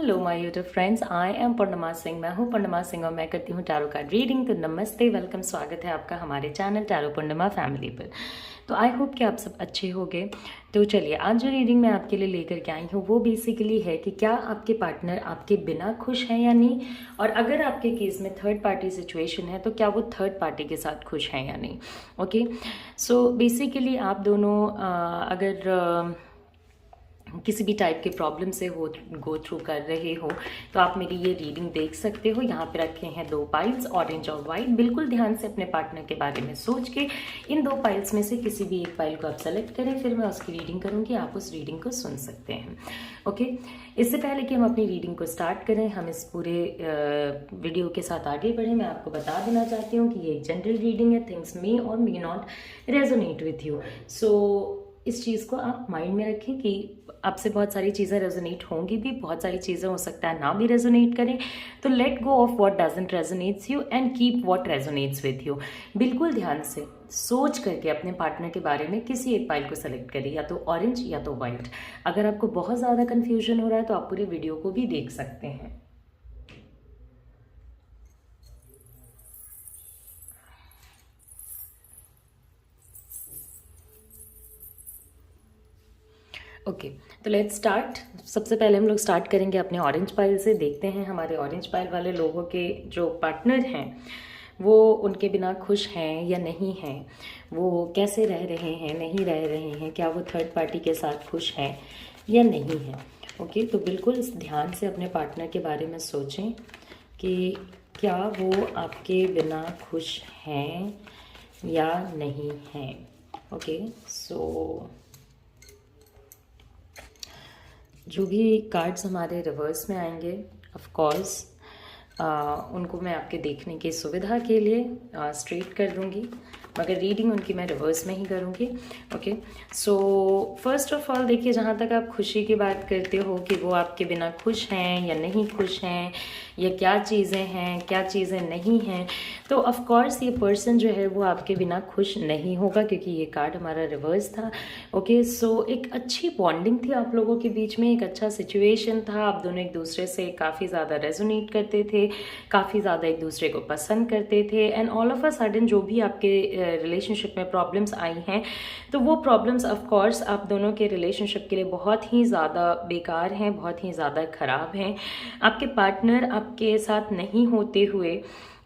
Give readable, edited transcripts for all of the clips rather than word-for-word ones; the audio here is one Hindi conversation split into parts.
Hello my YouTube friends, I am Purnima Singh. मैं हूँ पूर्णिमा सिंह और मैं करती हूँ टैरो कार्ड रीडिंग। तो नमस्ते, वेलकम, स्वागत है आपका हमारे चैनल टैरो पूर्णिमा फैमिली पर। तो आई होप कि आप सब अच्छे होंगे। तो चलिए, आज जो रीडिंग मैं आपके लिए लेकर के आई हूँ वो बेसिकली है कि क्या आपके पार्टनर आपके बिना खुश हैं या नहीं, और अगर आपके केस में थर्ड पार्टी सिचुएशन है तो क्या वो थर्ड पार्टी के साथ खुश हैं या नहीं। ओके, सो बेसिकली आप दोनों अगर किसी भी टाइप के प्रॉब्लम से गो थ्रू कर रहे हो तो आप मेरी ये रीडिंग देख सकते हो। यहाँ पे रखे हैं 2 पाइल्स, ऑरेंज और वाइट। बिल्कुल ध्यान से अपने पार्टनर के बारे में सोच के इन 2 पाइल्स में से किसी भी एक पाइल को आप सेलेक्ट करें, फिर मैं उसकी रीडिंग करूँगी, आप उस रीडिंग को सुन सकते हैं। ओके, इससे पहले कि हम अपनी रीडिंग को स्टार्ट करें, हम इस पूरे वीडियो के साथ आगे बढ़ें, मैं आपको बता देना चाहती हूँ कि ये एक जनरल रीडिंग है। Things may or may not resonate with you. So इस चीज़ को आप माइंड में रखें कि आपसे बहुत सारी चीज़ें रेजोनेट होंगी भी, बहुत सारी चीज़ें हो सकता है ना भी रेजोनेट करें। तो let go of what doesn't resonates you and keep what resonates with you. बिल्कुल ध्यान से सोच करके अपने पार्टनर के बारे में किसी एक पाइल को सेलेक्ट करें, या तो ऑरेंज या तो वाइट। अगर आपको बहुत ज़्यादा कन्फ्यूजन हो रहा है तो आप पूरे वीडियो को भी देख सकते हैं। ओके, तो लेट्स स्टार्ट। सबसे पहले हम लोग स्टार्ट करेंगे अपने ऑरेंज पाइल से। देखते हैं हमारे ऑरेंज पाइल वाले लोगों के जो पार्टनर हैं वो उनके बिना खुश हैं या नहीं हैं, वो कैसे रह रहे हैं, नहीं रह रहे हैं, क्या वो थर्ड पार्टी के साथ खुश हैं या नहीं है। ओके, तो बिल्कुल ध्यान से अपने पार्टनर के बारे में सोचें कि क्या वो आपके बिना खुश हैं या नहीं हैं। ओके, सो जो भी कार्ड्स हमारे रिवर्स में आएंगे ऑफ कोर्स उनको मैं आपके देखने की सुविधा के लिए स्ट्रेट कर दूंगी, मगर रीडिंग उनकी मैं रिवर्स में ही करूंगी। Okay, so first of all देखिए, जहाँ तक आप खुशी की बात करते हो कि वो आपके बिना खुश हैं या नहीं खुश हैं, या क्या चीज़ें हैं क्या चीज़ें नहीं हैं, तो ऑफ कोर्स ये पर्सन जो है वो आपके बिना खुश नहीं होगा, क्योंकि ये कार्ड हमारा रिवर्स था। ओके, सो एक अच्छी बॉन्डिंग थी आप लोगों के बीच में, एक अच्छा सिचुएशन था, आप दोनों एक दूसरे से काफ़ी ज़्यादा रेजोनेट करते थे, काफ़ी ज़्यादा एक दूसरे को पसंद करते थे। And all of a sudden जो भी आपके रिलेशनशिप में प्रॉब्लम्स आई हैं, तो वो प्रॉब्लम्स ऑफ कोर्स आप दोनों के रिलेशनशिप के लिए बहुत ही ज़्यादा बेकार हैं, बहुत ही ज़्यादा ख़राब हैं। आपके पार्टनर आपके साथ नहीं होते हुए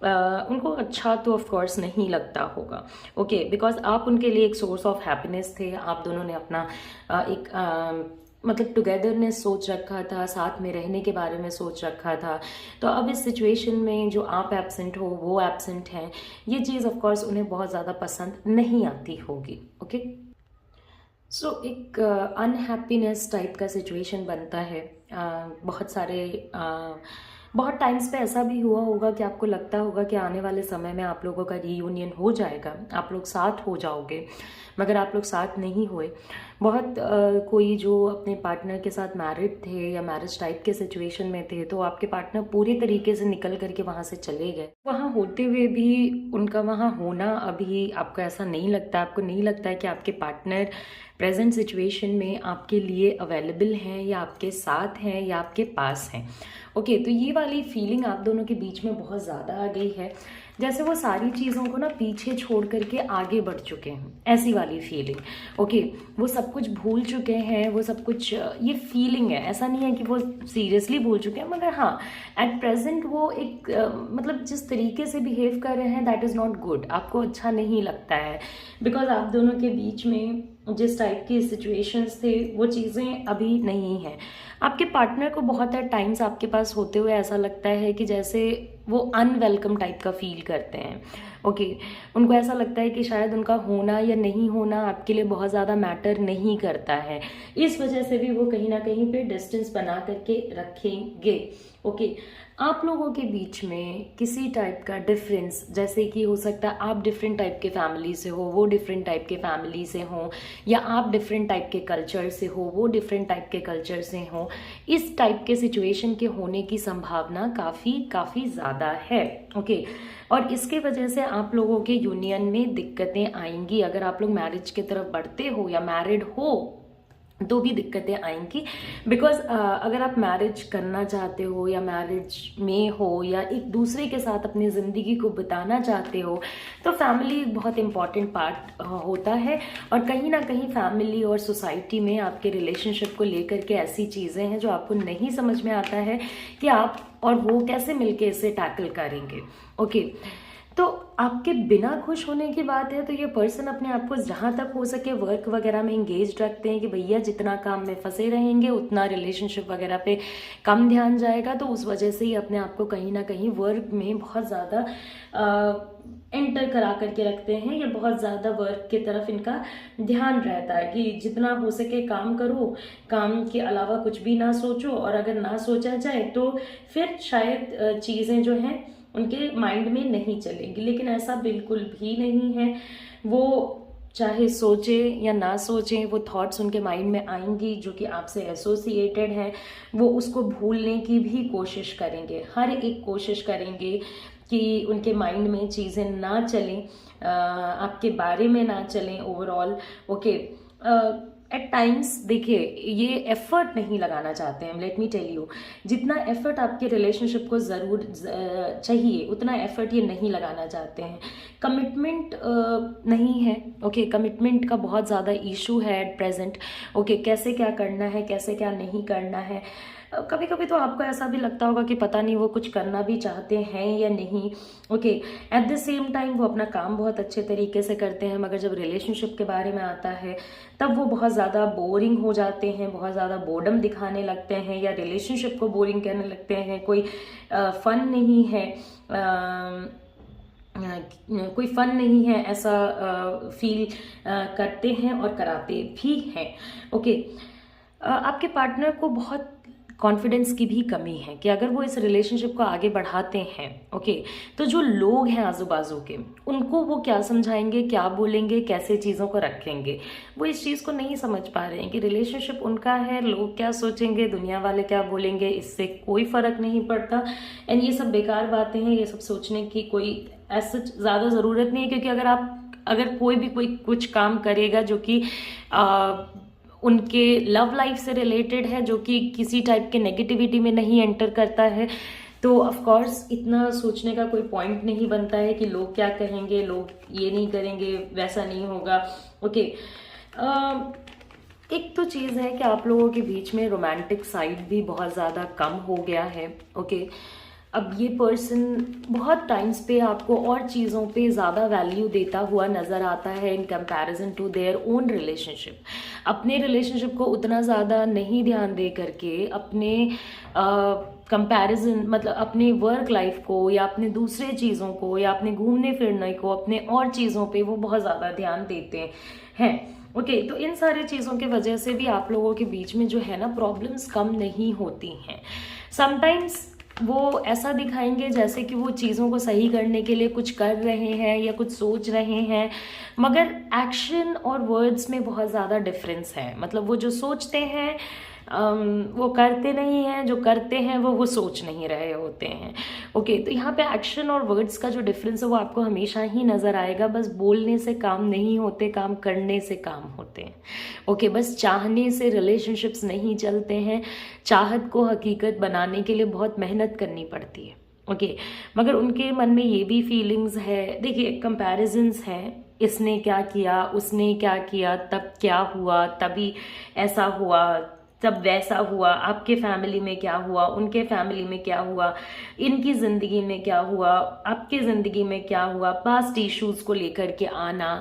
उनको अच्छा तो ऑफ कोर्स नहीं लगता होगा। ओके, बिकॉज आप उनके लिए एक सोर्स ऑफ हैप्पीनेस थे, आप दोनों ने अपना मतलब टुगेदरनेस सोच रखा था, साथ में रहने के बारे में सोच रखा था। तो अब इस सिचुएशन में जो आप एब्सेंट हो, वो एब्सेंट हैं, ये चीज़ ऑफ कोर्स उन्हें बहुत ज़्यादा पसंद नहीं आती होगी। ओके, सो एक अनहैप्पीनेस टाइप का सिचुएशन बनता है। बहुत सारे बहुत टाइम्स पे ऐसा भी हुआ होगा कि आपको लगता होगा कि आने वाले समय में आप लोगों का रीयूनियन हो जाएगा, आप लोग साथ हो जाओगे, मगर आप लोग साथ नहीं हुए। बहुत कोई जो अपने पार्टनर के साथ मैरिड थे या मैरिज टाइप के सिचुएशन में थे, तो आपके पार्टनर पूरी तरीके से निकल करके वहाँ से चले गए। वहाँ होते हुए भी उनका वहाँ होना अभी आपको ऐसा नहीं लगता, आपको नहीं लगता है कि आपके पार्टनर प्रेजेंट सिचुएशन में आपके लिए अवेलेबल हैं या आपके साथ हैं या आपके पास हैं। ओके, तो ये वाली फीलिंग आप दोनों के बीच में बहुत ज़्यादा आ गई है, जैसे वो सारी चीज़ों को ना पीछे छोड़ करके आगे बढ़ चुके हैं, ऐसी वाली फीलिंग। ओके, वो सब कुछ भूल चुके हैं, वो सब कुछ, ये फीलिंग है। ऐसा नहीं है कि वो सीरियसली भूल चुके हैं, मगर हाँ, एट प्रेजेंट वो एक मतलब जिस तरीके से बिहेव कर रहे हैं दैट इज़ नॉट गुड, आपको अच्छा नहीं लगता है। बिकॉज आप दोनों के बीच में जिस टाइप की सिचुएशंस थे वो चीज़ें अभी नहीं हैं। आपके पार्टनर को बहुत टाइम्स आपके पास होते हुए ऐसा लगता है कि जैसे वो अनवेलकम टाइप का फील करते हैं। ओके, उनको ऐसा लगता है कि शायद उनका होना या नहीं होना आपके लिए बहुत ज़्यादा मैटर नहीं करता है, इस वजह से भी वो कहीं ना कहीं पे डिस्टेंस बना करके रखेंगे। ओके, आप लोगों के बीच में किसी टाइप का डिफरेंस, जैसे कि हो सकता है आप डिफरेंट टाइप के फैमिली से हो, वो डिफरेंट टाइप के फैमिली से हो, या आप डिफरेंट टाइप के कल्चर से हो, वो डिफरेंट टाइप के कल्चर से हो, इस टाइप के सिचुएशन के होने की संभावना काफ़ी ज़्यादा है। ओके, और इसके वजह से आप लोगों के यूनियन में दिक्कतें आएंगी। अगर आप लोग मैरिज की तरफ बढ़ते हो या मैरिड हो तो भी दिक्कतें आएंगी। बिकॉज अगर आप मैरिज करना चाहते हो या मैरिज में हो या एक दूसरे के साथ अपनी ज़िंदगी को बिताना चाहते हो, तो फैमिली बहुत इम्पॉर्टेंट पार्ट होता है। और कहीं ना कहीं फैमिली और सोसाइटी में आपके रिलेशनशिप को लेकर के ऐसी चीज़ें हैं जो आपको नहीं समझ में आता है कि आप और वो कैसे मिलके इसे टैकल करेंगे। ओके, तो आपके बिना खुश होने की बात है तो ये पर्सन अपने आप को जहाँ तक हो सके वर्क वगैरह में इंगेज रखते हैं कि भैया जितना काम में फंसे रहेंगे उतना रिलेशनशिप वगैरह पे कम ध्यान जाएगा। तो उस वजह से ही अपने आप को कहीं ना कहीं वर्क में बहुत ज़्यादा एंटर करा करके रखते हैं, या बहुत ज़्यादा वर्क की तरफ इनका ध्यान रहता है कि जितना हो सके काम करो, काम के अलावा कुछ भी ना सोचो, और अगर ना सोचा जाए तो फिर शायद चीज़ें जो हैं उनके माइंड में नहीं चलेंगी। लेकिन ऐसा बिल्कुल भी नहीं है। वो चाहे सोचे या ना सोचें, वो थॉट्स उनके माइंड में आएंगी जो कि आपसे एसोसिएटेड हैं। वो उसको भूलने की भी कोशिश करेंगे, हर एक कोशिश करेंगे कि उनके माइंड में चीज़ें ना चलें, आपके बारे में ना चलें ओवरऑल। ओके, एट टाइम्स देखिए ये एफर्ट नहीं लगाना चाहते हैं। लेट मी टेल यू, जितना एफर्ट आपके रिलेशनशिप को ज़रूर चाहिए उतना एफर्ट ये नहीं लगाना चाहते हैं। कमिटमेंट नहीं है। ओके, कमिटमेंट का बहुत ज़्यादा इशू है एट प्रेजेंट। ओके, कैसे क्या करना है, कैसे क्या नहीं करना है। कभी कभी तो आपको ऐसा भी लगता होगा कि पता नहीं वो कुछ करना भी चाहते हैं या नहीं। Okay, at the same time वो अपना काम बहुत अच्छे तरीके से करते हैं, मगर जब रिलेशनशिप के बारे में आता है तब वो बहुत ज़्यादा बोरिंग हो जाते हैं, बहुत ज़्यादा बोर्डम दिखाने लगते हैं, या रिलेशनशिप को बोरिंग कहने लगते हैं। कोई फन नहीं है, कोई फन नहीं है, ऐसा फील करते हैं और कराते भी हैं। ओके, आपके पार्टनर को बहुत कॉन्फिडेंस की भी कमी है कि अगर वो इस रिलेशनशिप को आगे बढ़ाते हैं, ओके, तो जो लोग हैं आजू बाजू के उनको वो क्या समझाएंगे, क्या बोलेंगे, कैसे चीज़ों को रखेंगे, वो इस चीज़ को नहीं समझ पा रहे हैं कि रिलेशनशिप उनका है, लोग क्या सोचेंगे, दुनिया वाले क्या बोलेंगे, इससे कोई फर्क नहीं पड़ता। एंड ये सब बेकार बातें हैं, ये सब सोचने की कोई ऐसा ज़्यादा ज़रूरत नहीं है। क्योंकि अगर कोई भी कोई कुछ काम करेगा जो कि उनके लव लाइफ से रिलेटेड है, जो कि किसी टाइप के नेगेटिविटी में नहीं एंटर करता है, तो ऑफ कोर्स इतना सोचने का कोई पॉइंट नहीं बनता है कि लोग क्या कहेंगे, लोग ये नहीं करेंगे, वैसा नहीं होगा। ओके, एक तो चीज़ है कि आप लोगों के बीच में रोमांटिक साइड भी बहुत ज़्यादा कम हो गया है। ओके, अब ये पर्सन बहुत टाइम्स पे आपको और चीज़ों पे ज़्यादा वैल्यू देता हुआ नज़र आता है in comparison to their own relationship. अपने रिलेशनशिप को उतना ज़्यादा नहीं ध्यान दे करके अपने कंपैरिजन मतलब अपने वर्क लाइफ को या अपने दूसरे चीज़ों को या अपने घूमने फिरने को, अपने और चीज़ों पे वो बहुत ज़्यादा ध्यान देते हैं। ओके, तो इन सारी चीज़ों की वजह से भी आप लोगों के बीच में जो है ना प्रॉब्लम्स कम नहीं होती हैं। समटाइम्स वो ऐसा दिखाएंगे जैसे कि वो चीज़ों को सही करने के लिए कुछ कर रहे हैं या कुछ सोच रहे हैं, मगर एक्शन और वर्ड्स में बहुत ज़्यादा डिफरेंस है। मतलब वो जो सोचते हैं वो करते नहीं हैं, जो करते हैं वो सोच नहीं रहे होते हैं। ओके, तो यहाँ पे एक्शन और वर्ड्स का जो डिफरेंस है वो आपको हमेशा ही नज़र आएगा। बस बोलने से काम नहीं होते, काम करने से काम होते हैं। ओके, बस चाहने से रिलेशनशिप्स नहीं चलते हैं, चाहत को हकीकत बनाने के लिए बहुत मेहनत करनी पड़ती है। ओके, मगर उनके मन में ये भी फीलिंग्स है। देखिए, कंपैरिजन्स हैं, इसने क्या किया, उसने क्या किया, तब क्या हुआ, तभी ऐसा हुआ, तब वैसा हुआ, आपके फैमिली में क्या हुआ, उनके फैमिली में क्या हुआ, इनकी ज़िंदगी में क्या हुआ, आपकी ज़िंदगी में क्या हुआ, पास्ट इश्यूज़ को लेकर के आना,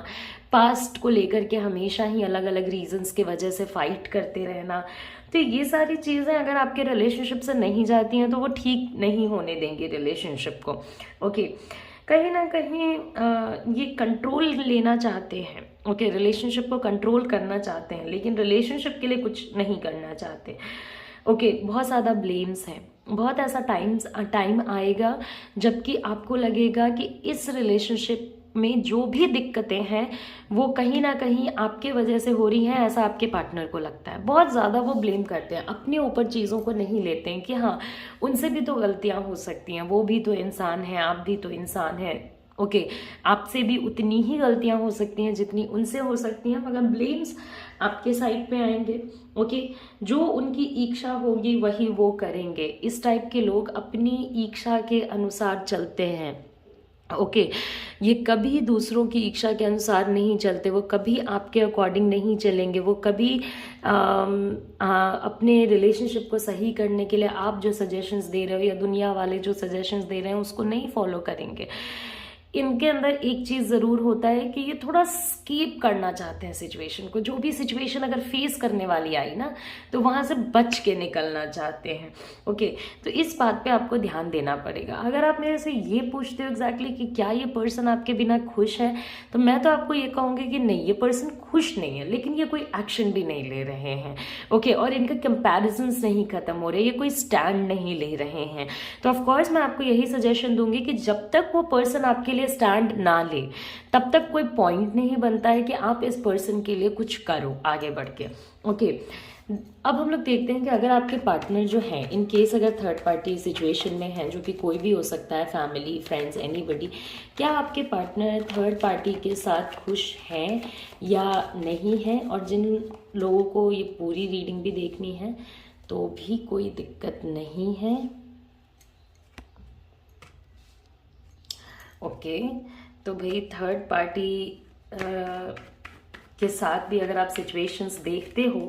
पास्ट को लेकर के हमेशा ही अलग अलग रीजंस की वजह से फाइट करते रहना। तो ये सारी चीज़ें अगर आपके रिलेशनशिप से नहीं जाती हैं तो वो ठीक नहीं होने देंगे रिलेशनशिप को। ओके, कहीं ना कहीं ये कंट्रोल लेना चाहते हैं। ओके, रिलेशनशिप को कंट्रोल करना चाहते हैं, लेकिन रिलेशनशिप के लिए कुछ नहीं करना चाहते। ओके, बहुत ज़्यादा ब्लेम्स हैं। बहुत ऐसा टाइम आएगा जबकि आपको लगेगा कि इस रिलेशनशिप में जो भी दिक्कतें हैं वो कहीं ना कहीं आपके वजह से हो रही हैं, ऐसा आपके पार्टनर को लगता है। बहुत ज़्यादा वो ब्लेम करते हैं, अपने ऊपर चीज़ों को नहीं लेते हैं कि हाँ उनसे भी तो गलतियां हो सकती हैं, वो भी तो इंसान हैं, आप भी तो इंसान हैं। ओके, आपसे भी उतनी ही गलतियां हो सकती हैं जितनी उनसे हो सकती हैं, मगर ब्लेम्स आपके साइड पे आएंगे। ओके, जो उनकी इच्छा होगी वही वो करेंगे। इस टाइप के लोग अपनी इच्छा के अनुसार चलते हैं। ओके, ये कभी दूसरों की इच्छा के अनुसार नहीं चलते, वो कभी आपके अकॉर्डिंग नहीं चलेंगे, वो कभी अपने रिलेशनशिप को सही करने के लिए आप जो सजेशंस दे रहे हो या दुनिया वाले जो सजेशंस दे रहे हैं उसको नहीं फॉलो करेंगे। इनके अंदर एक चीज़ ज़रूर होता है कि ये थोड़ा स्कीप करना चाहते हैं सिचुएशन को। जो भी सिचुएशन अगर फेस करने वाली आई ना, तो वहाँ से बच के निकलना चाहते हैं। ओके, तो इस बात पे आपको ध्यान देना पड़ेगा। अगर आप मेरे से ये पूछते हो एग्जैक्टली कि क्या ये पर्सन आपके बिना खुश है, तो मैं तो आपको ये कहूँगी कि नहीं, ये पर्सन खुश नहीं है, लेकिन ये कोई एक्शन भी नहीं ले रहे हैं। ओके, और इनका कंपैरिजन्स नहीं खत्म हो रहे, ये कोई स्टैंड नहीं ले रहे हैं। तो ऑफकोर्स मैं आपको यही सजेशन दूंगी कि जब तक वो पर्सन आपके लिए स्टैंड ना ले, तब तक कोई पॉइंट नहीं बनता है कि आप इस पर्सन के लिए कुछ करो आगे बढ़ के। ओके, अब हम लोग देखते हैं कि अगर आपके पार्टनर जो हैं, इन केस अगर थर्ड पार्टी सिचुएशन में है, जो कि कोई भी हो सकता है, फैमिली, फ्रेंड्स, एनीबडी, क्या आपके पार्टनर थर्ड पार्टी के साथ खुश हैं या नहीं है? और जिन लोगों को ये पूरी रीडिंग भी देखनी है तो भी कोई दिक्कत नहीं है। ओके, तो भाई थर्ड पार्टी के साथ भी अगर आप सिचुएशंस देखते हो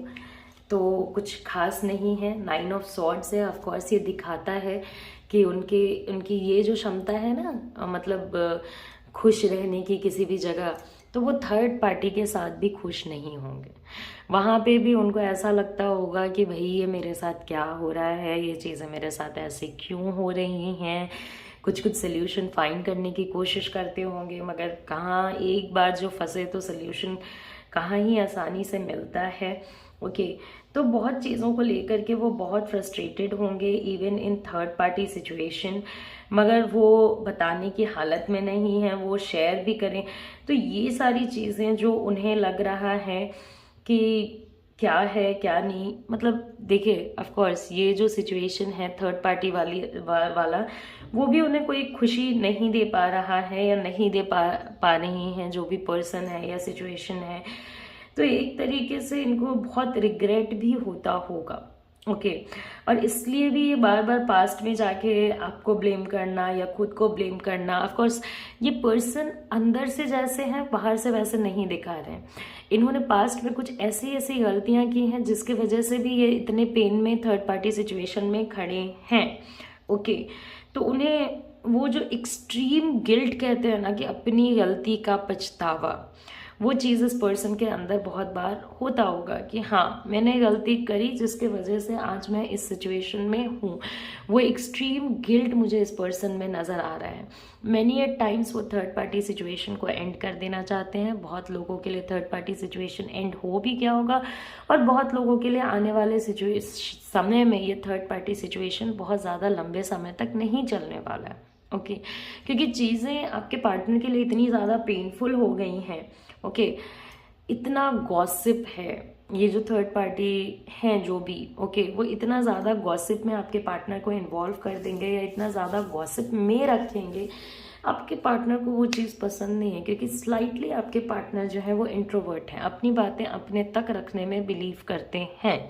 तो कुछ खास नहीं है। 9 ऑफ सॉर्ड्स है। ऑफ कोर्स ये दिखाता है कि उनकी ये जो क्षमता है ना, मतलब खुश रहने की किसी भी जगह, तो वो थर्ड पार्टी के साथ भी खुश नहीं होंगे। वहाँ पे भी उनको ऐसा लगता होगा कि भाई ये मेरे साथ क्या हो रहा है, ये चीज़ें मेरे साथ ऐसे क्यों हो रही हैं। कुछ सोल्यूशन फाइंड करने की कोशिश करते होंगे, मगर कहाँ, एक बार जो फंसे तो सोल्यूशन कहाँ ही आसानी से मिलता है। ओके, तो बहुत चीज़ों को लेकर के वो बहुत फ्रस्ट्रेटेड होंगे even in third party situation, मगर वो बताने की हालत में नहीं है वो शेयर भी करें। तो ये सारी चीज़ें जो उन्हें लग रहा है कि क्या है क्या नहीं, मतलब देखिए ऑफ कोर्स ये जो सिचुएशन है थर्ड पार्टी वाला, वो भी उन्हें कोई खुशी नहीं दे पा रहा है या नहीं दे पा रही हैं जो भी पर्सन है या सिचुएशन है। तो एक तरीके से इनको बहुत रिग्रेट भी होता होगा। ओके, और इसलिए भी ये बार बार पास्ट में जाके आपको ब्लेम करना या खुद को ब्लेम करना। ऑफ कोर्स ये पर्सन अंदर से जैसे हैं बाहर से वैसे नहीं दिखा रहे हैं। इन्होंने पास्ट में कुछ ऐसी ऐसी गलतियां की हैं जिसकी वजह से भी ये इतने पेन में थर्ड पार्टी सिचुएशन में खड़े हैं। ओके, तो उन्हें वो जो एक्सट्रीम गिल्ट कहते हैं ना, कि अपनी गलती का पछतावा, वो चीज़ इस पर्सन के अंदर बहुत बार होता होगा कि हाँ मैंने गलती करी जिसके वजह से आज मैं इस सिचुएशन में हूँ। वो एक्सट्रीम गिल्ट मुझे इस पर्सन में नज़र आ रहा है। मैनी एट टाइम्स वो थर्ड पार्टी सिचुएशन को एंड कर देना चाहते हैं। बहुत लोगों के लिए थर्ड पार्टी सिचुएशन एंड हो भी गया होगा, और बहुत लोगों के लिए आने वाले समय में ये थर्ड पार्टी सिचुएशन बहुत ज़्यादा लंबे समय तक नहीं चलने वाला है। ओके, क्योंकि चीज़ें आपके पार्टनर के लिए इतनी ज़्यादा पेनफुल हो गई हैं। ओके, इतना गॉसिप है, ये जो थर्ड पार्टी हैं जो भी, ओके, वो इतना ज़्यादा गॉसिप में आपके पार्टनर को इन्वॉल्व कर देंगे या इतना ज़्यादा गॉसिप में रखेंगे, आपके पार्टनर को वो चीज़ पसंद नहीं है। क्योंकि स्लाइटली आपके पार्टनर जो है वो इंट्रोवर्ट हैं, अपनी बातें अपने तक रखने में बिलीव करते हैं,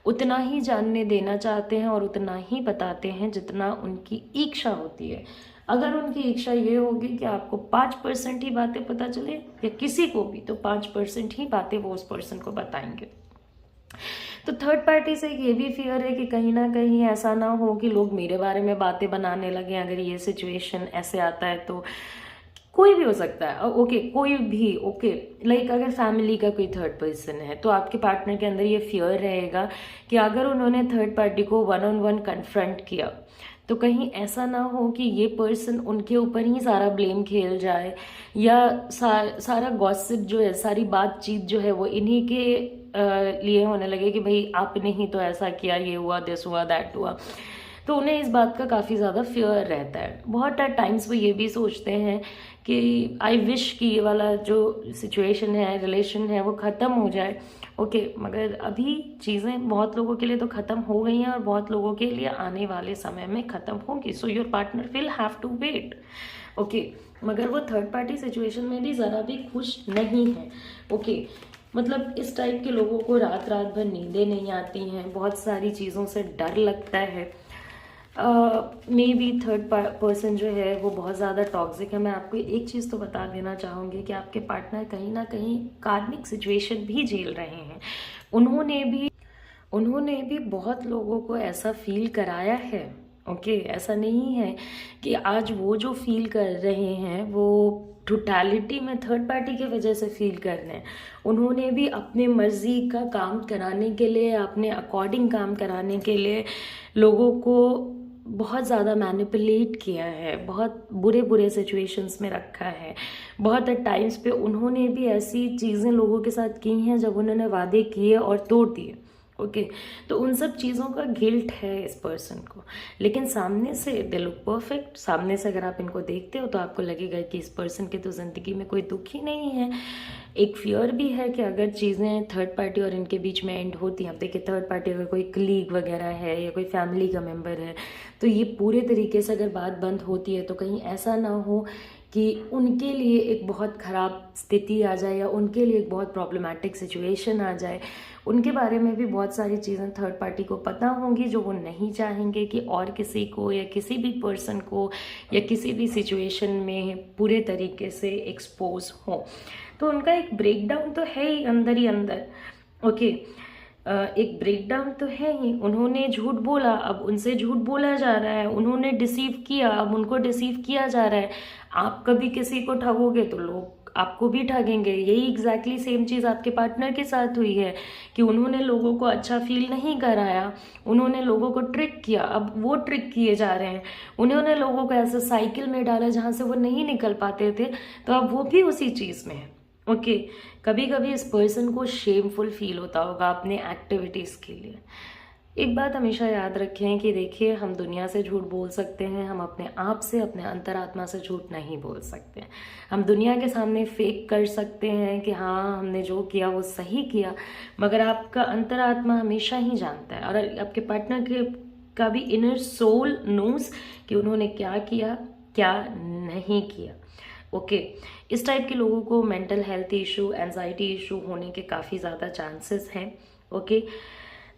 उतना ही जानने देना चाहते हैं और उतना ही बताते हैं जितना उनकी इच्छा होती है। अगर उनकी इच्छा ये होगी कि आपको 5% ही बातें पता चले या किसी को भी, तो 5% ही बातें वो उस पर्सन को बताएंगे। तो थर्ड पार्टी से ये भी फियर है कि कहीं ना कहीं ऐसा ना हो कि लोग मेरे बारे में बातें बनाने लगे अगर ये सिचुएशन ऐसे आता है। तो कोई भी हो सकता है, ओके, कोई भी, ओके, लाइक अगर फैमिली का कोई थर्ड पर्सन है तो आपके पार्टनर के अंदर ये फियर रहेगा कि अगर उन्होंने थर्ड पार्टी को 1-on-1 कन्फ्रंट किया तो कहीं ऐसा ना हो कि ये पर्सन उनके ऊपर ही सारा ब्लेम खेल जाए, या सारा गॉसिप जो है, सारी बातचीत जो है वो इन्हीं के लिए होने लगे कि भाई आपने ही तो ऐसा किया, ये हुआ, दिस हुआ, दैट हुआ। तो उन्हें इस बात का काफ़ी ज़्यादा फियर रहता है। बहुत टाइम्स वो ये भी सोचते हैं कि आई विश कि ये वाला जो सिचुएशन है, रिलेशन है, वो ख़त्म हो जाए। ओके, मगर अभी चीज़ें बहुत लोगों के लिए तो ख़त्म हो गई हैं और बहुत लोगों के लिए आने वाले समय में ख़त्म होगी। So your partner will have to wait. Okay, मगर वो थर्ड पार्टी सिचुएशन में भी ज़रा भी खुश नहीं है। ओके, मतलब इस टाइप के लोगों को रात रात भर नींदें नहीं आती हैं, बहुत सारी चीज़ों से डर लगता है। मे बी थर्ड पर्सन जो है वो बहुत ज़्यादा टॉक्सिक है। मैं आपको एक चीज़ तो बता देना चाहूँगी कि आपके पार्टनर कहीं ना कहीं कार्मिक सिचुएशन भी झेल रहे हैं। उन्होंने भी बहुत लोगों को ऐसा फील कराया है। ओके, ऐसा नहीं है कि आज वो जो फील कर रहे हैं वो टोटलिटी में थर्ड पार्टी की वजह से फील कर रहे हैं। उन्होंने भी अपने मर्जी का काम कराने के लिए, अपने अकॉर्डिंग काम कराने के लिए लोगों को बहुत ज़्यादा मैनिपुलेट किया है, बहुत बुरे बुरे सिचुएशंस में रखा है। बहुत टाइम्स पे उन्होंने भी ऐसी चीज़ें लोगों के साथ की हैं जब उन्होंने वादे किए और तोड़ दिए। ओके, तो उन सब चीज़ों का गिल्ट है इस पर्सन को। लेकिन सामने से दे लुक परफेक्ट। सामने से अगर आप इनको देखते हो तो आपको लगेगा कि इस पर्सन की तो ज़िंदगी में कोई दुख ही नहीं है। एक फियर भी है कि अगर चीज़ें थर्ड पार्टी और इनके बीच में एंड होती हैं, अब देखिए थर्ड पार्टी अगर कोई कलीग वगैरह है या कोई फैमिली का मेम्बर है, तो ये पूरे तरीके से अगर बात बंद होती है तो कहीं ऐसा ना हो कि उनके लिए एक बहुत ख़राब स्थिति आ जाए या उनके लिए एक बहुत प्रॉब्लमेटिक सिचुएशन आ जाए। उनके बारे में भी बहुत सारी चीज़ें थर्ड पार्टी को पता होंगी जो वो नहीं चाहेंगे कि और किसी को या किसी भी पर्सन को या किसी भी सिचुएशन में पूरे तरीके से एक्सपोज हो। तो उनका एक ब्रेकडाउन तो है ही अंदर। ओके, एक ब्रेकडाउन तो है ही। उन्होंने झूठ बोला, अब उनसे झूठ बोला जा रहा है। उन्होंने डिसीव किया, अब उनको डिसीव किया जा रहा है। आप कभी किसी को ठगोगे तो लोग आपको भी ठगेंगे। यही एग्जैक्टली सेम चीज़ आपके पार्टनर के साथ हुई है कि उन्होंने लोगों को अच्छा फील नहीं कराया, उन्होंने लोगों को ट्रिक किया, अब वो ट्रिक किए जा रहे हैं। उन्होंने लोगों को ऐसे साइकिल में डाला जहाँ से वो नहीं निकल पाते थे, तो अब वो भी उसी चीज़ में है। ओके, कभी कभी इस पर्सन को शेमफुल फील होता होगा अपने एक्टिविटीज़ के लिए। एक बात हमेशा याद रखें कि देखिए, हम दुनिया से झूठ बोल सकते हैं, हम अपने आप से, अपने अंतरात्मा से झूठ नहीं बोल सकते। हम दुनिया के सामने फेक कर सकते हैं कि हाँ हमने जो किया वो सही किया, मगर आपका अंतरात्मा हमेशा ही जानता है और आपके पार्टनर के का भी इनर सोल नोज कि उन्होंने क्या किया क्या नहीं किया। ओके, इस टाइप के लोगों को mental health issue, anxiety issue होने के काफ़ी ज़्यादा चांसेस हैं। ओके,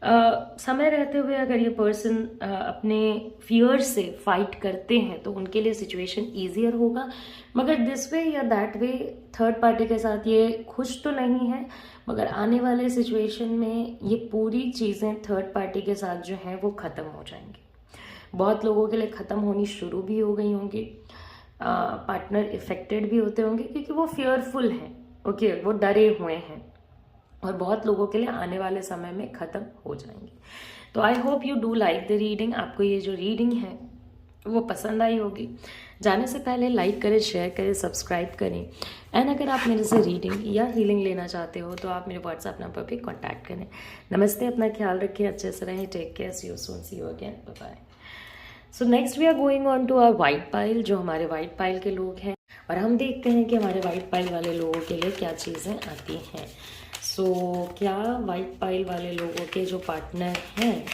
समय रहते हुए अगर ये पर्सन अपने फियर से फाइट करते हैं तो उनके लिए सिचुएशन ईजियर होगा, मगर दिस वे या दैट वे थर्ड पार्टी के साथ ये खुश तो नहीं है, मगर आने वाले सिचुएशन में ये पूरी चीज़ें थर्ड पार्टी के साथ जो हैं वो ख़त्म हो जाएंगी। बहुत लोगों के लिए ख़त्म होनी शुरू भी हो गई होंगी। पार्टनर इफेक्टेड भी होते होंगे क्योंकि वो फियरफुल हैं। ओके, वो डरे हुए हैं और बहुत लोगों के लिए आने वाले समय में ख़त्म हो जाएंगे। तो I hope you do like the reading. आपको ये जो रीडिंग है वो पसंद आई होगी। जाने से पहले लाइक करें, शेयर करें, सब्सक्राइब करें। एंड अगर आप मेरे से रीडिंग या हीलिंग लेना चाहते हो तो आप मेरे व्हाट्सएप नंबर पे कांटेक्ट करें। नमस्ते, अपना ख्याल रखें, अच्छे से रहें, take care, see you soon, see you again, bye bye. So next we are going on to our white pile, जो हमारे वाइट पाइल के लोग हैं, और हम देखते हैं कि हमारे वाइट पाइल वाले लोगों के लिए क्या चीज़ें आती हैं। सो क्या वाइट पाइल वाले लोगों के जो पार्टनर हैं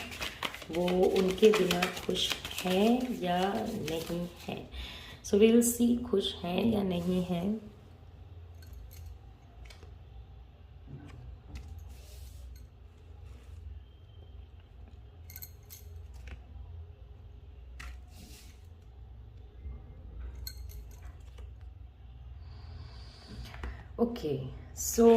वो उनके बिना खुश हैं या नहीं हैं? सो वी विल सी खुश हैं या नहीं हैं। Okay, so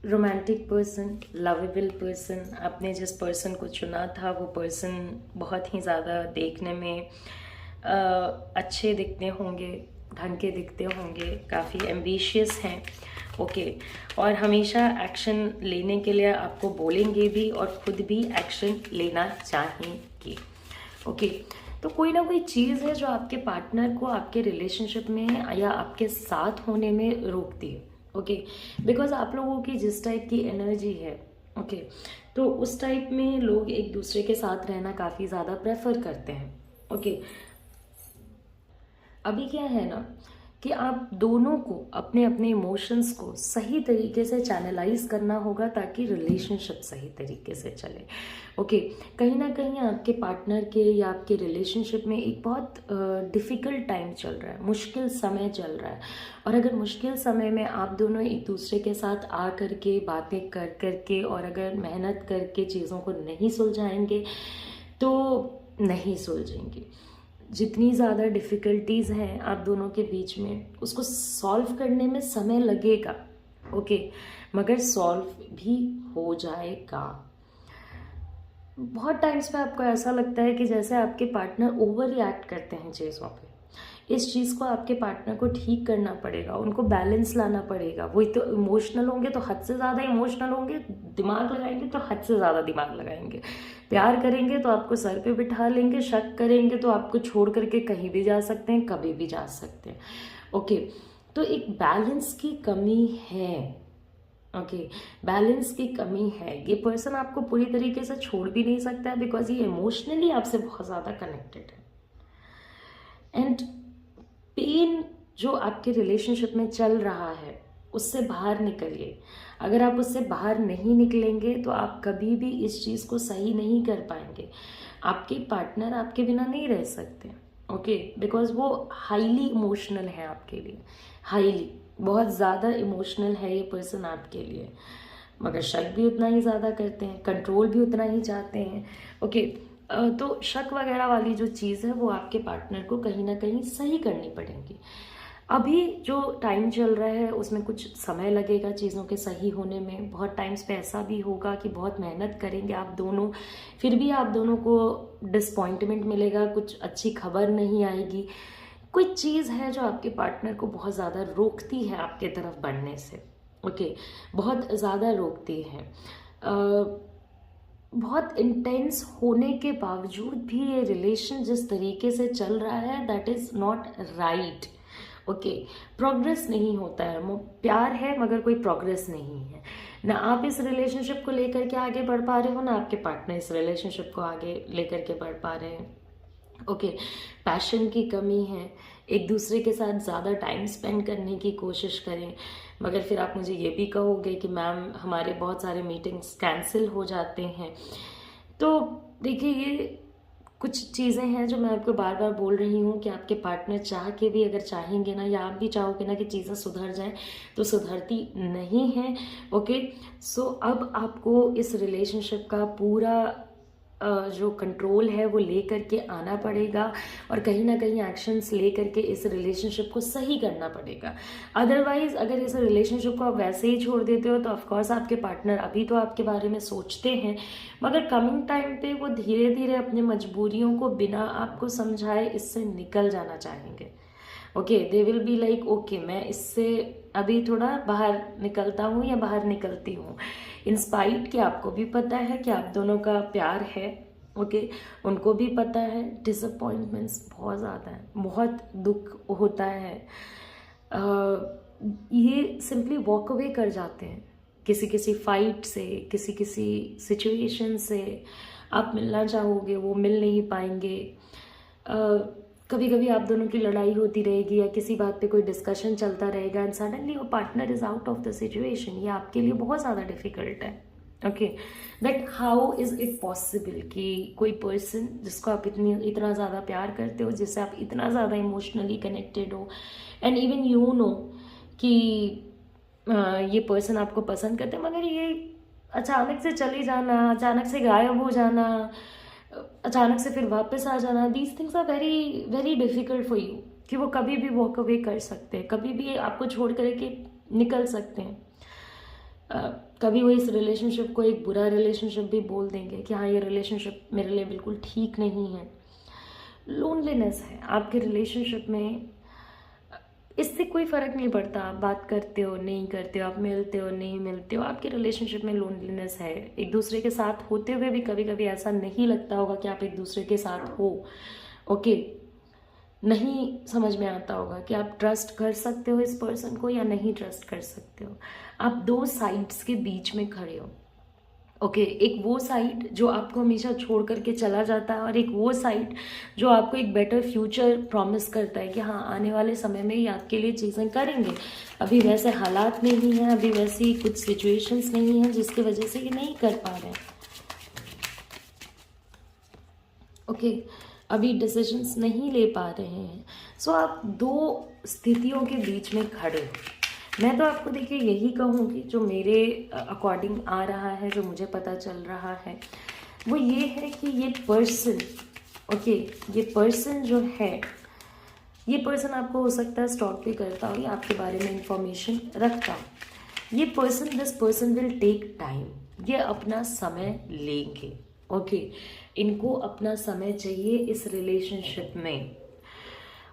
romantic person, lovable person, आपने जिस पर्सन को चुना था वो पर्सन बहुत ही ज़्यादा देखने में अच्छे दिखते होंगे, ढंग के दिखते होंगे, काफ़ी एम्बिशियस हैं। ओके, और हमेशा एक्शन लेने के लिए आपको बोलेंगे भी और खुद भी एक्शन लेना चाहेंगे। ओके, तो कोई ना कोई चीज़ है जो आपके पार्टनर को आपके रिलेशनशिप में या आपके साथ होने में रोकती है। ओके, बिकॉज आप लोगों की जिस टाइप की एनर्जी है, ओके, तो उस टाइप में लोग एक दूसरे के साथ रहना काफ़ी ज़्यादा प्रेफर करते हैं। ओके, अभी क्या है ना कि आप दोनों को अपने अपने इमोशंस को सही तरीके से चैनलाइज करना होगा ताकि रिलेशनशिप सही तरीके से चले। ओके, कहीं ना कहीं आपके पार्टनर के या आपके रिलेशनशिप में एक बहुत डिफ़िकल्ट टाइम चल रहा है, मुश्किल समय चल रहा है। और अगर मुश्किल समय में आप दोनों एक दूसरे के साथ आ करके बातें कर करके और अगर मेहनत करके चीज़ों को नहीं सुलझाएंगे तो नहीं सुलझेंगी। जितनी ज़्यादा डिफ़िकल्टीज़ हैं आप दोनों के बीच में, उसको सॉल्व करने में समय लगेगा, ओके, मगर सॉल्व भी हो जाएगा। बहुत टाइम्स पे आपको ऐसा लगता है कि जैसे आपके पार्टनर ओवर रिएक्ट करते हैं चीज़ों पे। इस चीज़ को आपके पार्टनर को ठीक करना पड़ेगा, उनको बैलेंस लाना पड़ेगा। वही तो इमोशनल होंगे तो हद से ज़्यादा इमोशनल होंगे, दिमाग लगाएंगे तो हद से ज़्यादा दिमाग लगाएंगे, प्यार करेंगे तो आपको सर पे बिठा लेंगे, शक करेंगे तो आपको छोड़ करके कहीं भी जा सकते हैं, कभी भी जा सकते हैं। ओके, तो एक बैलेंस की कमी है। ओके, बैलेंस की कमी है। ये पर्सन आपको पूरी तरीके से छोड़ भी नहीं सकता है बिकॉज ये इमोशनली आपसे बहुत ज़्यादा कनेक्टेड है। एंड पेन जो आपके रिलेशनशिप में चल रहा है उससे बाहर निकलिए। अगर आप उससे बाहर नहीं निकलेंगे तो आप कभी भी इस चीज़ को सही नहीं कर पाएंगे। आपके पार्टनर आपके बिना नहीं रह सकते, ओके, बिकॉज वो हाईली इमोशनल है आपके लिए, हाईली, बहुत ज़्यादा इमोशनल है ये पर्सन आपके लिए। मगर शक भी उतना ही ज़्यादा करते हैं, कंट्रोल भी उतना ही चाहते हैं, ओके। तो शक वगैरह वाली जो चीज़ है वो आपके पार्टनर को कहीं ना कहीं सही करनी पड़ेगी। अभी जो टाइम चल रहा है उसमें कुछ समय लगेगा चीज़ों के सही होने में। बहुत टाइम्स पे ऐसा भी होगा कि बहुत मेहनत करेंगे आप दोनों, फिर भी आप दोनों को डिसपॉइंटमेंट मिलेगा, कुछ अच्छी खबर नहीं आएगी। कोई चीज़ है जो आपके पार्टनर को बहुत ज़्यादा रोकती है आपके तरफ बढ़ने से, ओके, बहुत ज़्यादा रोकती है। बहुत इंटेंस होने के बावजूद भी ये रिलेशन जिस तरीके से चल रहा है that is not right, okay. Progress नहीं होता है, प्यार है मगर कोई प्रोग्रेस नहीं है। ना आप इस रिलेशनशिप को लेकर के आगे बढ़ पा रहे हो, ना आपके पार्टनर इस रिलेशनशिप को आगे लेकर के बढ़ पा रहे हैं, ओके। पैशन की कमी है, एक दूसरे के साथ ज़्यादा टाइम स्पेंड करने की कोशिश करें। मगर फिर आप मुझे ये भी कहोगे कि मैम हमारे बहुत सारे मीटिंग्स कैंसिल हो जाते हैं। तो देखिए, ये कुछ चीज़ें हैं जो मैं आपको बार बार बोल रही हूँ कि आपके पार्टनर चाह के भी अगर चाहेंगे ना, या आप भी चाहोगे ना कि चीज़ें सुधर जाएं, तो सुधरती नहीं हैं, ओके। सो अब आपको इस रिलेशनशिप का पूरा जो कंट्रोल है वो ले करके आना पड़ेगा और कहीं ना कहीं एक्शंस ले करके इस रिलेशनशिप को सही करना पड़ेगा। अदरवाइज अगर इस रिलेशनशिप को आप वैसे ही छोड़ देते हो तो ऑफकोर्स आपके पार्टनर अभी तो आपके बारे में सोचते हैं, मगर कमिंग टाइम पे वो धीरे धीरे अपनी मजबूरियों को बिना आपको समझाए इससे निकल जाना चाहेंगे, okay. They will be like okay, मैं इससे अभी थोड़ा बाहर निकलता हूँ या बाहर निकलती हूँ। इंस्पाइट कि आपको भी पता है कि आप दोनों का प्यार है, ओके, उनको भी पता है। डिसअपॉइंटमेंट्स बहुत ज़्यादा है, बहुत दुख होता है। ये सिंपली वॉक अवे कर जाते हैं किसी किसी फाइट से, किसी किसी सिचुएशन से। आप मिलना चाहोगे वो मिल नहीं पाएंगे। कभी कभी आप दोनों की लड़ाई होती रहेगी या किसी बात पे कोई डिस्कशन चलता रहेगा and suddenly your partner is out of the situation. ये आपके लिए बहुत ज़्यादा डिफिकल्ट है, okay. That how is it possible कि कोई पर्सन जिसको आप इतना ज़्यादा प्यार करते हो, जिससे आप इतना ज़्यादा इमोशनली कनेक्टेड हो एंड इवन यू नो कि ये पर्सन आपको पसंद करते हैं, मगर ये अचानक से चले जाना, अचानक से गायब हो जाना, अचानक से फिर वापस आ जाना, these things are very very difficult for you कि वो कभी भी वॉक अवे कर सकते हैं, कभी भी आपको छोड़ करके निकल सकते हैं। कभी वो इस रिलेशनशिप को एक बुरा रिलेशनशिप भी बोल देंगे कि हाँ ये रिलेशनशिप मेरे लिए बिल्कुल ठीक नहीं है। लोनलीनेस है आपके रिलेशनशिप में, इससे कोई फ़र्क नहीं पड़ता आप बात करते हो नहीं करते हो, आप मिलते हो नहीं मिलते हो, आपके रिलेशनशिप में लोनलीनेस है। एक दूसरे के साथ होते हुए भी कभी कभी ऐसा नहीं लगता होगा कि आप एक दूसरे के साथ हो, ओके। नहीं समझ में आता होगा कि आप ट्रस्ट कर सकते हो इस पर्सन को या नहीं ट्रस्ट कर सकते हो। आप दो साइड्स के बीच में खड़े हो, ओके एक वो साइड जो आपको हमेशा छोड़ करके चला जाता है, और एक वो साइड जो आपको एक बेटर फ्यूचर प्रॉमिस करता है कि हाँ आने वाले समय में ही आपके लिए चीज़ें करेंगे। अभी वैसे हालात नहीं हैं, अभी वैसी कुछ सिचुएशंस नहीं हैं जिसकी वजह से ये नहीं कर पा रहे हैं। ओके अभी डिसीजंस नहीं ले पा रहे हैं। सो आप दो स्थितियों के बीच में खड़े हो। मैं तो आपको देखिए यही कहूँगी, जो मेरे अकॉर्डिंग आ रहा है, जो मुझे पता चल रहा है, वो ये है कि ये पर्सन ये पर्सन जो है, ये पर्सन आपको हो सकता है स्टॉक भी करता हो या आपके बारे में इंफॉर्मेशन रखता हो। ये person, this person will take time, ये अपना समय लेंगे। इनको अपना समय चाहिए इस रिलेशनशिप में,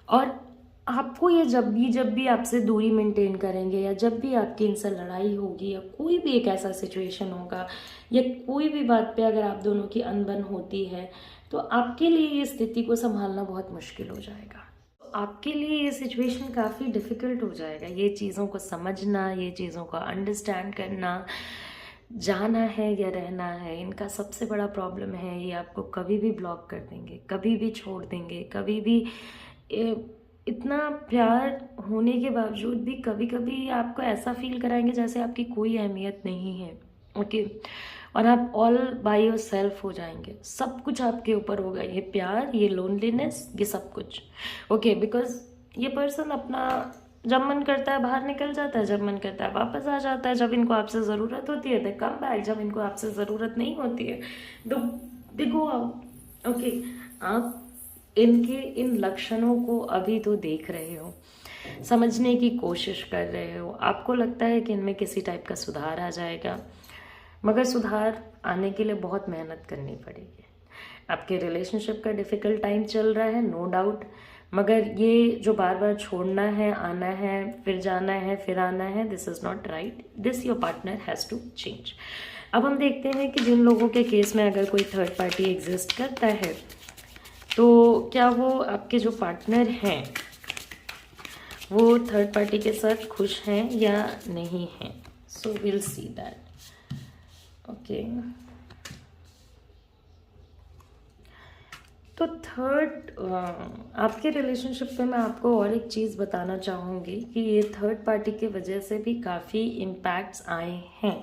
और आपको ये जब भी आपसे दूरी मेंटेन करेंगे, या जब भी आपकी इनसे लड़ाई होगी, या कोई भी एक ऐसा सिचुएशन होगा, या कोई भी बात पे अगर आप दोनों की अनबन होती है, तो आपके लिए ये स्थिति को संभालना बहुत मुश्किल हो जाएगा। आपके लिए ये सिचुएशन काफ़ी डिफ़िकल्ट हो जाएगा। ये चीज़ों को समझना, ये चीज़ों को अंडरस्टैंड करना, जाना है या रहना है, इनका सबसे बड़ा प्रॉब्लम है ये आपको कभी भी ब्लॉक कर देंगे, कभी भी छोड़ देंगे, कभी भी इतना प्यार होने के बावजूद भी कभी कभी आपको ऐसा फील कराएंगे जैसे आपकी कोई अहमियत नहीं है। और आप ऑल बाय योर सेल्फ हो जाएंगे, सब कुछ आपके ऊपर होगा, ये प्यार, ये लोनलीनेस, ये सब कुछ। बिकॉज ये पर्सन अपना जब मन करता है बाहर निकल जाता है, जब मन करता है वापस आ जाता है, जब इनको आपसे ज़रूरत होती है दे कम बैक, जब इनको आपसे ज़रूरत नहीं होती है दे गो आउट। आप इनके इन लक्षणों को अभी तो देख रहे हो, समझने की कोशिश कर रहे हो, आपको लगता है कि इनमें किसी टाइप का सुधार आ जाएगा, मगर सुधार आने के लिए बहुत मेहनत करनी पड़ेगी। आपके रिलेशनशिप का डिफ़िकल्ट टाइम चल रहा है, नो डाउट, मगर ये जो बार बार छोड़ना है, आना है, फिर जाना है, फिर आना है, this is not right, this your partner has to change. अब हम देखते हैं कि जिन लोगों के केस में अगर कोई थर्ड पार्टी एग्जिस्ट करता है, तो क्या वो आपके जो पार्टनर हैं वो थर्ड पार्टी के साथ खुश हैं या नहीं हैं। So will see that. तो थर्ड आपके रिलेशनशिप पे मैं आपको और एक चीज़ बताना चाहूँगी कि ये थर्ड पार्टी की वजह से भी काफ़ी इम्पैक्ट्स आए हैं।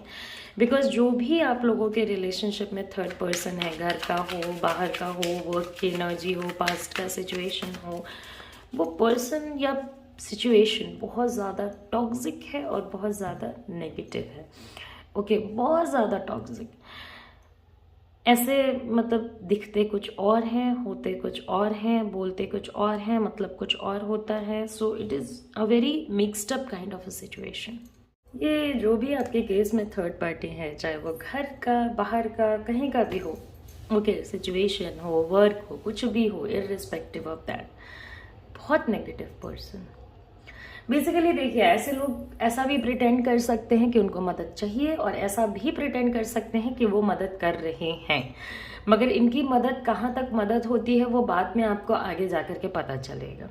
बिकॉज जो भी आप लोगों के रिलेशनशिप में थर्ड पर्सन है, घर का हो, बाहर का हो, वर्क की एनर्जी हो, पास्ट का सिचुएशन हो, वो पर्सन या सिचुएशन बहुत ज़्यादा टॉक्सिक है और बहुत ज़्यादा नेगेटिव है। बहुत ज़्यादा टॉक्सिक, ऐसे मतलब दिखते कुछ और हैं, होते कुछ और हैं, बोलते कुछ और हैं, मतलब कुछ और होता है। So it is a very mixed up kind of a situation. ये जो भी आपके केस में थर्ड पार्टी है, चाहे वो घर का, बाहर का, कहीं का भी हो, सिचुएशन हो, वर्क हो, कुछ भी हो, इररिस्पेक्टिव ऑफ दैट, बहुत नेगेटिव पर्सन। बेसिकली देखिए, ऐसे लोग ऐसा भी प्रिटेंड कर सकते हैं कि उनको मदद चाहिए, और ऐसा भी प्रिटेंड कर सकते हैं कि वो मदद कर रहे हैं, मगर इनकी मदद कहाँ तक मदद होती है वो बाद में आपको आगे जाकर के पता चलेगा।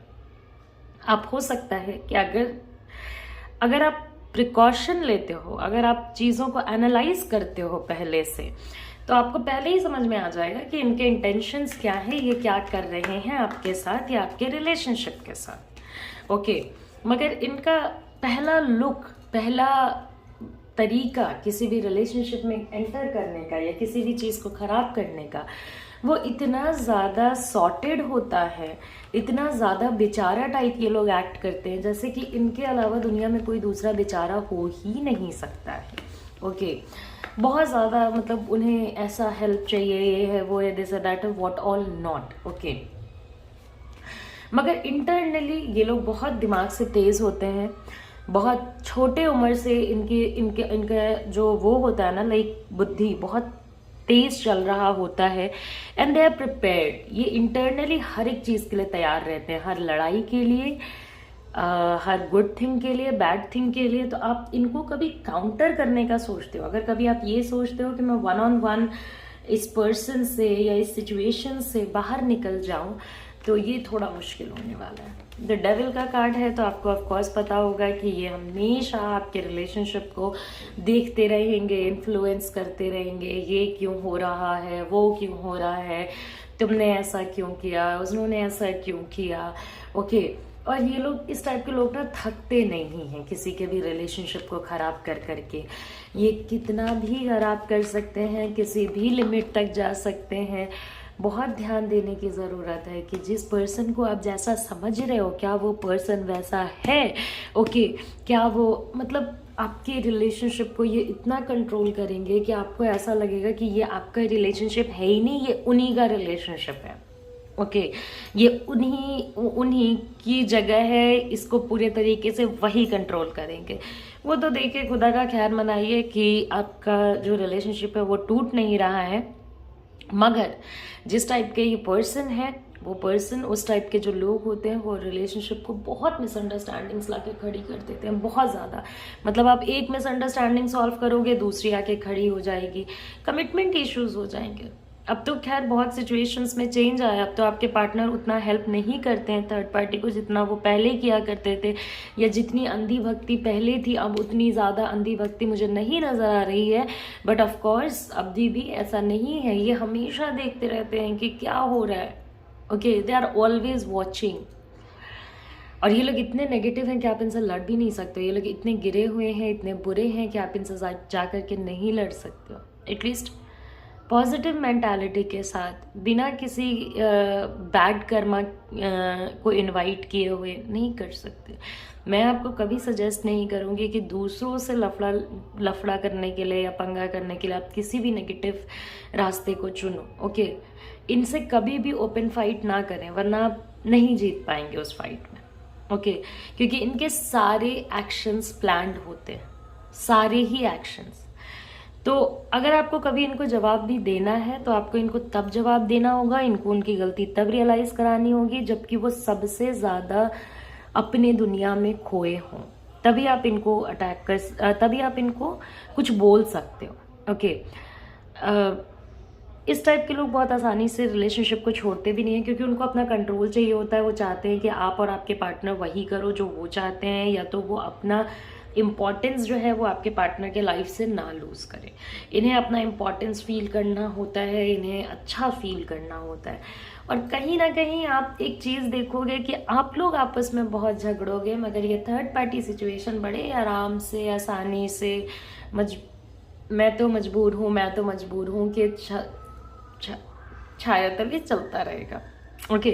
आप हो सकता है कि अगर आप प्रिकॉशन लेते हो, अगर आप चीज़ों को एनालाइज करते हो पहले से, तो आपको पहले ही समझ में आ जाएगा कि इनके इंटेंशंस क्या हैं, ये क्या कर रहे हैं आपके साथ या आपके रिलेशनशिप के साथ। मगर इनका पहला लुक, पहला तरीका किसी भी रिलेशनशिप में एंटर करने का या किसी भी चीज़ को ख़राब करने का, वो इतना ज़्यादा सॉर्टेड होता है, इतना ज़्यादा बेचारा टाइप ये लोग एक्ट करते हैं जैसे कि इनके अलावा दुनिया में कोई दूसरा बेचारा हो ही नहीं सकता है। बहुत ज़्यादा मतलब उन्हें ऐसा हेल्प चाहिए, ये है, वो है, दिस है, दैट है, व्हाट ऑल नॉट। मगर इंटरनली ये लोग बहुत दिमाग से तेज़ होते हैं, बहुत छोटे उम्र से इनका जो वो होता है ना, लाइक बुद्धि बहुत तेज चल रहा होता है, एंड दे आर प्रिपेयर्ड। ये इंटरनली हर एक चीज़ के लिए तैयार रहते हैं, हर लड़ाई के लिए, हर गुड थिंग के लिए, बैड थिंग के लिए। तो आप इनको कभी काउंटर करने का सोचते हो, अगर कभी आप ये सोचते हो कि मैं 1-on-1 इस पर्सन से या इस सिचुएशन से बाहर निकल जाऊं, तो ये थोड़ा मुश्किल होने वाला है। द डेविल का कार्ड है, तो आपको ऑफ कोर्स पता होगा कि ये हमेशा आपके रिलेशनशिप को देखते रहेंगे, इन्फ्लुएंस करते रहेंगे, ये क्यों हो रहा है, वो क्यों हो रहा है, तुमने ऐसा क्यों किया, उन्होंने ऐसा क्यों किया। ओके, और ये लोग, इस टाइप के लोग ना थकते नहीं हैं किसी के भी रिलेशनशिप को ख़राब कर करके। ये कितना भी ख़राब कर सकते हैं, किसी भी लिमिट तक जा सकते हैं। बहुत ध्यान देने की ज़रूरत है कि जिस पर्सन को आप जैसा समझ रहे हो, क्या वो पर्सन वैसा है। ओके, क्या वो मतलब आपके रिलेशनशिप को ये इतना कंट्रोल करेंगे कि आपको ऐसा लगेगा कि ये आपका रिलेशनशिप है ही नहीं, ये उन्हीं का रिलेशनशिप है। ओके, ये उन्हीं की जगह है, इसको पूरे तरीके से वही कंट्रोल करेंगे। वो तो देखिए, खुदा का खैर मनाइए कि आपका जो रिलेशनशिप है वो टूट नहीं रहा है, मगर जिस टाइप के ये पर्सन है, वो पर्सन, उस टाइप के जो लोग होते हैं, वो रिलेशनशिप को बहुत मिसअंडरस्टैंडिंग्स लाके खड़ी कर देते हैं, बहुत ज़्यादा। मतलब आप एक मिसअंडरस्टैंडिंग सॉल्व करोगे, दूसरी आके खड़ी हो जाएगी, कमिटमेंट इश्यूज हो जाएंगे। अब तो खैर बहुत सिचुएशंस में चेंज आया, अब तो आपके पार्टनर उतना हेल्प नहीं करते हैं थर्ड पार्टी को जितना वो पहले किया करते थे, या जितनी अंधी भक्ति पहले थी अब उतनी ज़्यादा अंधी भक्ति मुझे नहीं नज़र आ रही है। बट ऑफ कोर्स अभी भी ऐसा नहीं है, ये हमेशा देखते रहते हैं कि क्या हो रहा है। Okay, they are always watching. और ये लोग इतने नेगेटिव हैं कि आप इनसे लड़ भी नहीं सकते। ये लोग इतने गिरे हुए हैं, इतने बुरे हैं कि आप इनसे जा करके नहीं लड़ सकते हो। एटलीस्ट पॉजिटिव मेंटालिटी के साथ, बिना किसी बैड कर्मा को इनवाइट किए हुए नहीं कर सकते। मैं आपको कभी सजेस्ट नहीं करूँगी कि दूसरों से लफड़ा करने के लिए या पंगा करने के लिए आप किसी भी नेगेटिव रास्ते को चुनो। ओके, इनसे कभी भी ओपन फाइट ना करें, वरना आप नहीं जीत पाएंगे उस फाइट में। ओके, क्योंकि इनके सारे एक्शंस प्लान्ड होते हैं, सारे ही एक्शंस। तो अगर आपको कभी इनको जवाब भी देना है तो आपको इनको तब जवाब देना होगा, इनको उनकी गलती तब रियलाइज करानी होगी जबकि वो सबसे ज़्यादा अपने दुनिया में खोए हों, तभी आप इनको अटैक कर, तभी आप इनको कुछ बोल सकते हो। ओके, इस टाइप के लोग बहुत आसानी से रिलेशनशिप को छोड़ते भी नहीं हैं, क्योंकि उनको अपना कंट्रोल चाहिए होता है। वो चाहते हैं कि आप और आपके पार्टनर वही करो जो वो चाहते हैं, या तो वो अपना इम्पॉर्टेंस जो है वो आपके पार्टनर के लाइफ से ना लूज करें। इन्हें अपना इम्पॉर्टेंस फील करना होता है, इन्हें अच्छा फील करना होता है। और कहीं ना कहीं आप एक चीज़ देखोगे कि आप लोग आपस में बहुत झगड़ोगे, मगर ये थर्ड पार्टी सिचुएशन बड़े आराम से, आसानी से मैं तो मजबूर हूँ कि छाया तले चलता रहेगा। ओके,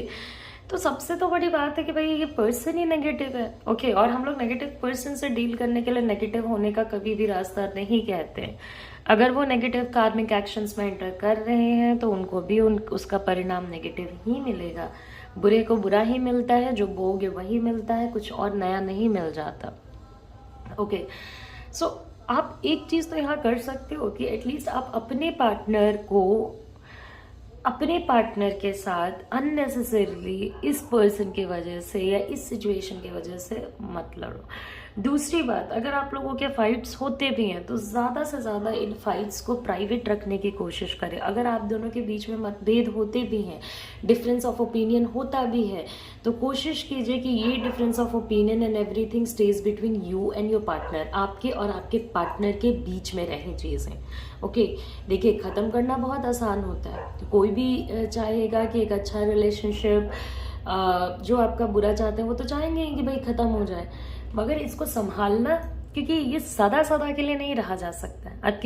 तो सबसे तो बड़ी बात है कि भाई ये पर्सन ही नेगेटिव है। ओके, और हम लोग नेगेटिव पर्सन से डील करने के लिए नेगेटिव होने का कभी भी रास्ता नहीं कहते हैं। अगर वो नेगेटिव कार्मिक एक्शंस में एंटर कर रहे हैं तो उनको भी उसका परिणाम नेगेटिव ही मिलेगा। बुरे को बुरा ही मिलता है, जो बोगे वही मिलता है, कुछ और नया नहीं मिल जाता। ओके, सो आप एक चीज़ तो यहाँ कर सकते हो कि एटलीस्ट आप अपने पार्टनर के साथ अननेसेसरीली इस पर्सन की वजह से या इस सिचुएशन की वजह से मत लड़ो। दूसरी बात, अगर आप लोगों के फाइट्स होते भी हैं तो ज़्यादा से ज़्यादा इन फाइट्स को प्राइवेट रखने की कोशिश करें। अगर आप दोनों के बीच में मतभेद होते भी हैं, डिफरेंस ऑफ ओपिनियन होता भी है, तो कोशिश कीजिए कि ये difference of opinion and everything stage between you and your partner. आपके और आपके पार्टनर के बीच में रहें चीज़ें। ओके, देखिए, ख़त्म करना बहुत आसान होता है, तो कोई भी चाहेगा कि एक अच्छा रिलेशनशिप, जो आपका बुरा चाहते हैं वो तो चाहेंगे कि भाई ख़त्म हो जाए, मगर इसको संभालना, क्योंकि ये सदा के लिए नहीं रहा जा सकता है। अब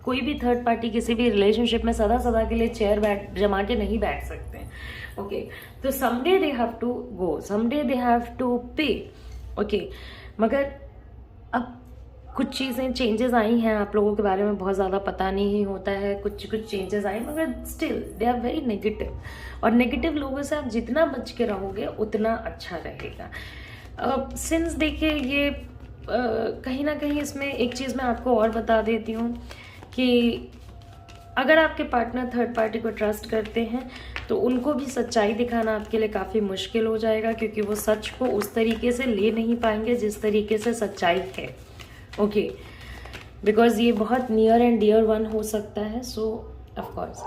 कोई भी थर्ड पार्टी किसी भी रिलेशनशिप में सदा के लिए चेयर जमा के नहीं बैठ सकते हैं। ओके, तो someday they have to go, someday they have to pay. Okay, मगर अब कुछ चीज़ें चेंजेस आई हैं, आप लोगों के बारे में बहुत ज़्यादा पता नहीं होता है, कुछ चेंजेस आए, मगर still they are very negative. और नेगेटिव लोगों से आप जितना बच के रहोगे उतना अच्छा रहेगा। सिंस देखिए, ये कहीं ना कहीं इसमें एक चीज़ मैं आपको और बता देती हूँ कि अगर आपके पार्टनर थर्ड पार्टी को ट्रस्ट करते हैं तो उनको भी सच्चाई दिखाना आपके लिए काफ़ी मुश्किल हो जाएगा, क्योंकि वो सच को उस तरीके से ले नहीं पाएंगे जिस तरीके से सच्चाई है। ओके, बिकॉज ये बहुत नियर एंड डियर वन हो सकता है। सो ऑफ कोर्स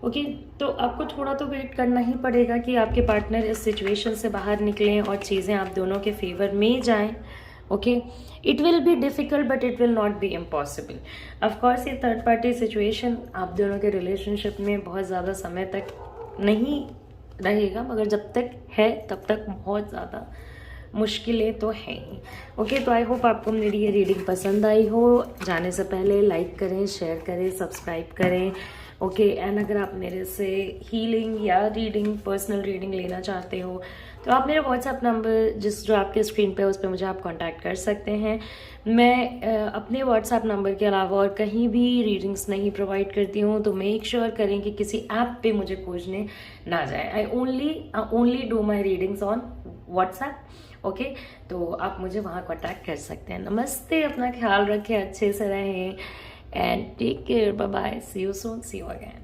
ओके, तो आपको थोड़ा तो वेट करना ही पड़ेगा कि आपके पार्टनर इस सिचुएशन से बाहर निकलें और चीज़ें आप दोनों के फेवर में जाएं। Okay, it will be difficult but it will not be impossible. Of course ये थर्ड पार्टी सिचुएशन आप दोनों के रिलेशनशिप में बहुत ज़्यादा समय तक नहीं रहेगा, मगर जब तक है तब तक बहुत ज़्यादा मुश्किलें तो हैं ही। ओके, तो आई होप आपको मेरी ये रीडिंग पसंद आई हो। जाने से पहले लाइक करें, शेयर करें, सब्सक्राइब करें। ओके, एंड अगर आप मेरे से हीलिंग या रीडिंग, पर्सनल रीडिंग लेना चाहते हो तो आप मेरा व्हाट्सएप नंबर जो आपके स्क्रीन पे है उस पर मुझे आप कांटेक्ट कर सकते हैं। मैं अपने व्हाट्सएप नंबर के अलावा और कहीं भी रीडिंग्स नहीं प्रोवाइड करती हूँ, तो मेक श्योर करें कि किसी ऐप पे मुझे खोजने ना जाए। I only do my readings on WhatsApp. Okay, तो आप मुझे वहाँ कांटेक्ट कर सकते हैं। नमस्ते, अपना ख्याल रखें, अच्छे से रहें and take care, bye bye, see you soon, see you again.